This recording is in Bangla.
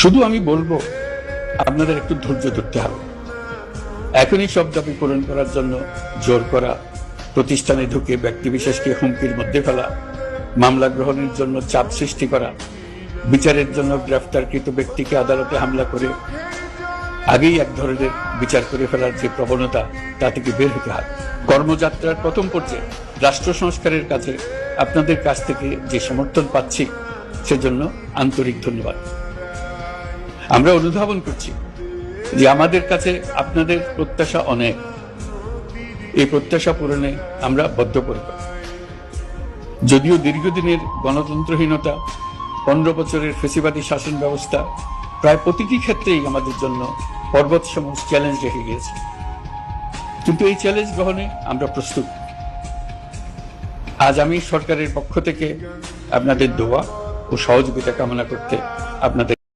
শুধু আমি বলবো আপনাদের একটু ধৈর্য ধরতে হবে। এখনই সব দাবি পূরণ করার জন্য জোর করা, প্রতিষ্ঠানে ঢুকে ব্যক্তিবিশেষকে হুমকির মধ্যে ফেলা, মামলা গ্রহণের জন্য চাপ সৃষ্টি করা, বিচারের জন্য গ্রেফতারকৃত ব্যক্তিকে আদালতে হামলা করে আগেই এক ধরনের বিচার করে ফেলার যে প্রবণতা, তা থেকে বের হতে হবে। কর্মযাত্রার প্রথম পর্যায়ে রাষ্ট্র সংস্কারের কাজে আপনাদের কাছ থেকে যে সমর্থন পাচ্ছি, সেজন্য আন্তরিক ধন্যবাদ। আমরা অনুধাবন করছি যে আমাদের কাছে আপনাদের প্রত্যাশা অনেক। এই প্রত্যাশা পূরণে আমরা বদ্ধপরিকর। যদিও দীর্ঘদিনের গণতন্ত্রহীনতা, 15 বছরের ফ্যাসিবাদী শাসন ব্যবস্থা প্রায় প্রতিটি ক্ষেত্রেই আমাদের জন্য পর্বতসম চ্যালেঞ্জ রেখে গিয়েছে, কিন্তু এই চ্যালেঞ্জ গ্রহণে আমরা প্রস্তুত। আজ আমি সরকারের পক্ষ থেকে আপনাদের দোয়া ও সহযোগিতা কামনা করতে আপনাদের